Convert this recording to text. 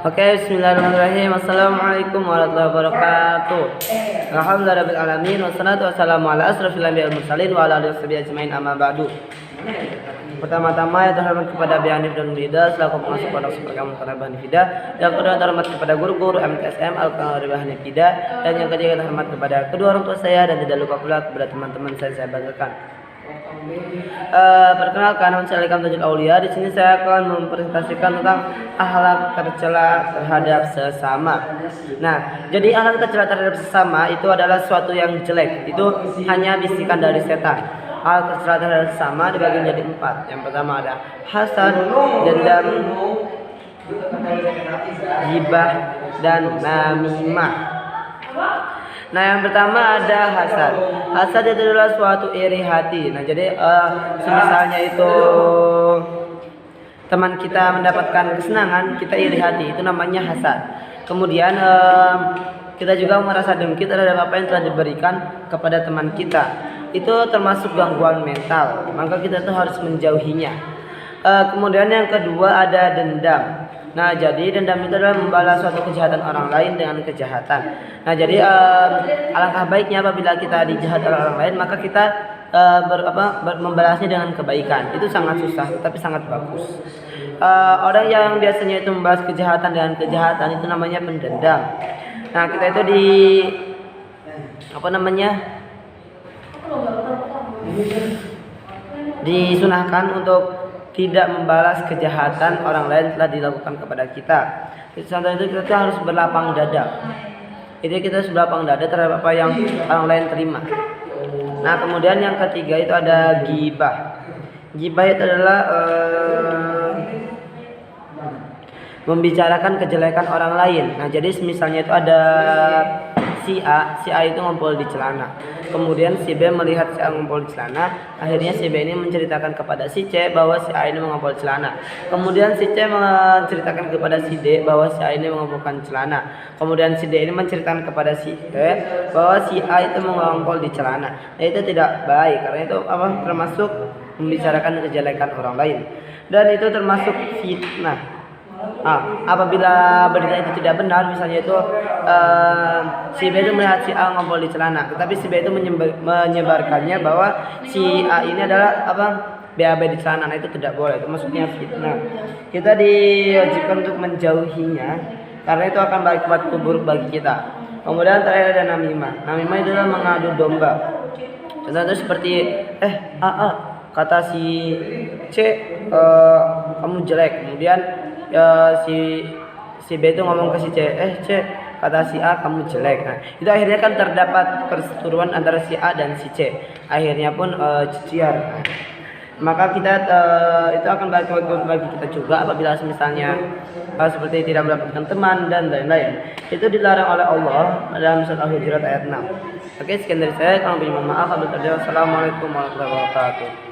Oke, bismillahirrahmanirrahim. Assalamualaikum warahmatullahi wabarakatuh. Alhamdulillahirabbil alamin wassalatu wassalamu ala asrofil anbiya'i wal mursalin wa ala alihi washabihi ajmain amma ba'du. Pertama-tama yang terhormat kepada Abi Hanif dan Nurida selaku pengasuh pondok Seperkamu Karaba Hanifida. Yang kedua terhormat kepada guru-guru MTSM Al-Karaba Hanifida. Dan yang ketiga terhormat kepada kedua orang tua saya dan tidak lupa pula kepada teman-teman saya banggakan. Perkenalkan, nama saya Lekam Tajul Aulia. Di sini saya akan mempresentasikan tentang akhlak tercela terhadap sesama. Nah, jadi akhlak tercela terhadap sesama itu adalah suatu yang jelek. Itu hanya bisikan dari setan. Akhlak tercela terhadap sesama dibagi menjadi 4. Yang pertama ada hasad, dendam, ghibah, dan namimah. Nah, yang pertama ada hasad. Hasad itu adalah suatu iri hati. Nah, jadi misalnya itu teman kita mendapatkan kesenangan, kita iri hati, itu namanya hasad. Kemudian kita juga merasa dengki terhadap apa yang telah diberikan kepada teman kita. Itu termasuk gangguan mental. Maka kita tuh harus menjauhinya. Kemudian yang kedua ada dendam. Nah, jadi dendam itu adalah membalas suatu kejahatan orang lain dengan kejahatan. Nah, jadi alangkah baiknya apabila kita dijahat oleh orang lain, maka kita membalasnya dengan kebaikan. Itu sangat susah, tapi sangat bagus. Orang yang biasanya itu membalas kejahatan dengan kejahatan itu namanya pendendam. Nah, kita itu disunahkan untuk tidak membalas kejahatan orang lain telah dilakukan kepada kita. Contoh itu kita harus berlapang dada. Itu kita harus berlapang dada terhadap apa yang orang lain terima. Nah, kemudian yang ketiga itu ada ghibah. Ghibah itu adalah membicarakan kejelekan orang lain. Nah, jadi misalnya itu ada si A itu ngumpul di celana. Kemudian si B melihat si A ngumpul di celana. Akhirnya si B ini menceritakan kepada si C bahwa si A ini mengumpul celana. Kemudian si C menceritakan kepada si D bahwa si A ini mengumpulkan celana. Kemudian si D ini menceritakan kepada si E bahwa si A itu mengumpul di celana. Nah, itu tidak baik karena itu termasuk membicarakan kejelekan orang lain. Dan itu termasuk fitnah. Apabila berita itu tidak benar, misalnya itu si B itu melihat si A ngompol di celana, tetapi si B itu menyebarkannya bahwa si A ini adalah BAB di celana. Nah, itu tidak boleh, itu maksudnya fitnah. Kita diwajibkan untuk menjauhinya karena itu akan berakibat buruk bagi kita. Kemudian terakhir ada namimah. Namimah itu adalah mengadu domba. Contohnya seperti kata si C kamu jelek. Kemudian si B itu ngomong ke si C, C kata si A kamu jelek. Nah, itu akhirnya kan terdapat perseteruan antara si A dan si C. Akhirnya pun ciciar. Maka kita itu akan berakibat bagi kita juga apabila misalnya seperti tidak mendapatkan teman dan lain-lain. Itu dilarang oleh Allah dalam surat Al-Hujurat ayat 6. Oke, sekian dari saya. Kalau mohon maaf. Assalamualaikum warahmatullahi wabarakatuh.